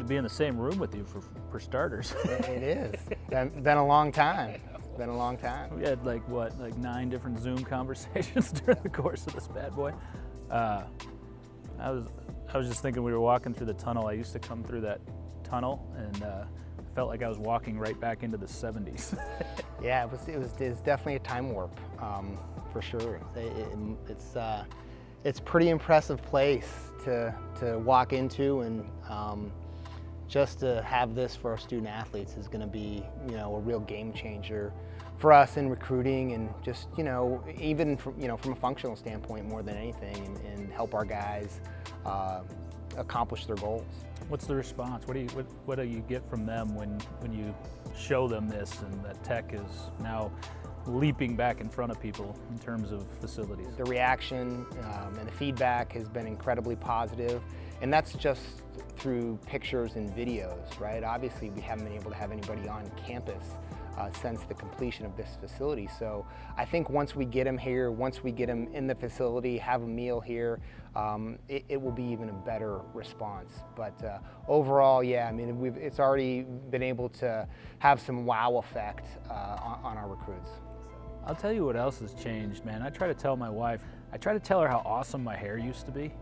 be in the same room with you for starters. It is. Been a long time. Been a long time. We had like 9 different Zoom conversations during the course of this bad boy. I was just thinking, we were walking through the tunnel. I used to come through that tunnel, and felt like I was walking right back into the 70s. Yeah, it was definitely a time warp, for sure. It's pretty impressive place to walk into, and just to have this for our student athletes is going to be, a real game changer for us in recruiting, and just, even from a functional standpoint more than anything, and help our guys accomplish their goals. What's the response? What do you get from them when you show them this, and that tech is now leaping back in front of people in terms of facilities? The reaction and the feedback has been incredibly positive, and that's just through pictures and videos, right? Obviously, we haven't been able to have anybody on campus since the completion of this facility. So I think once we get them here, once we get them in the facility, have a meal here, it will be even a better response. But overall, yeah, I mean, it's already been able to have some wow effect on our recruits. I'll tell you what else has changed, man. I try to tell my wife, I try to tell her how awesome my hair used to be.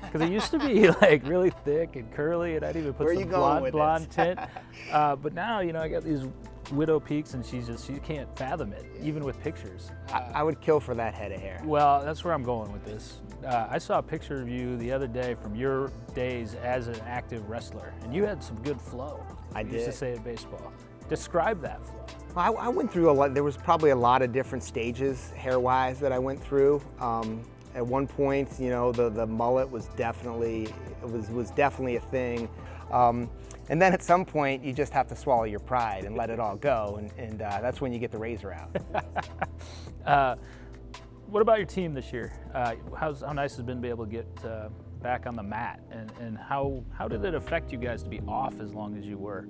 Because it used to be like really thick and curly, and I'd even put some blonde tint. But now, I got these widow peaks, and she can't fathom it, even with pictures. I would kill for that head of hair. Well, that's where I'm going with this. I saw a picture of you the other day from your days as an active wrestler, and you had some good flow. I did. Used to say in baseball. Describe that flow. I went through a lot. There was probably a lot of different stages hair-wise that I went through. At one point, the mullet was definitely a thing. And then at some point, you just have to swallow your pride and let it all go, and that's when you get the razor out. What about your team this year? How nice has it been to be able to get back on the mat, and how did it affect you guys to be off as long as you were?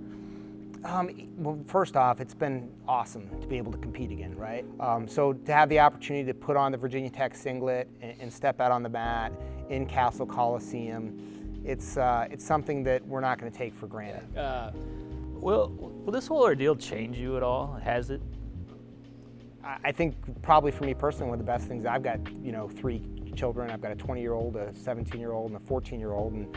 Well, first off, it's been awesome to be able to compete again, right? So to have the opportunity to put on the Virginia Tech singlet and step out on the mat in Castle Coliseum, it's something that we're not going to take for granted. Will this whole ordeal change you at all? Has it? I think probably for me personally, one of the best things, I've got 3 children. I've got a 20-year-old, a 17-year-old, and a 14-year-old, and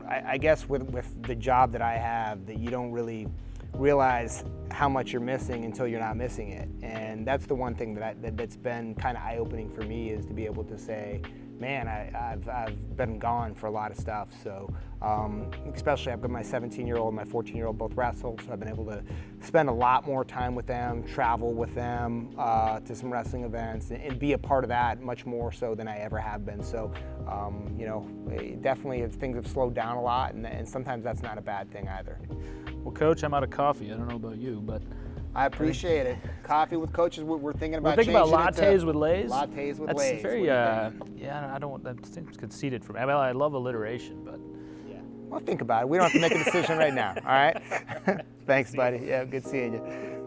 I guess with the job that I have, that you don't really realize how much you're missing until you're not missing it. And that's the one thing that's been kind of eye-opening for me, is to be able to say, man, I've been gone for a lot of stuff. So especially I've got my 17-year-old and my 14-year-old both wrestle, so I've been able to spend a lot more time with them, travel with them to some wrestling events, and be a part of that much more so than I ever have been. So definitely things have slowed down a lot, and sometimes that's not a bad thing either. Well, Coach, I'm out of coffee. I don't know about you, but I appreciate it. Coffee with coaches. We're thinking about. We're thinking about lattes with Lays. Lattes with That's Lays. That's very. Yeah, I don't. That seems conceited for me. Well, I love alliteration, but. Yeah. Well, think about it. We don't have to make a decision right now. All right. Thanks, buddy. Yeah, good seeing you.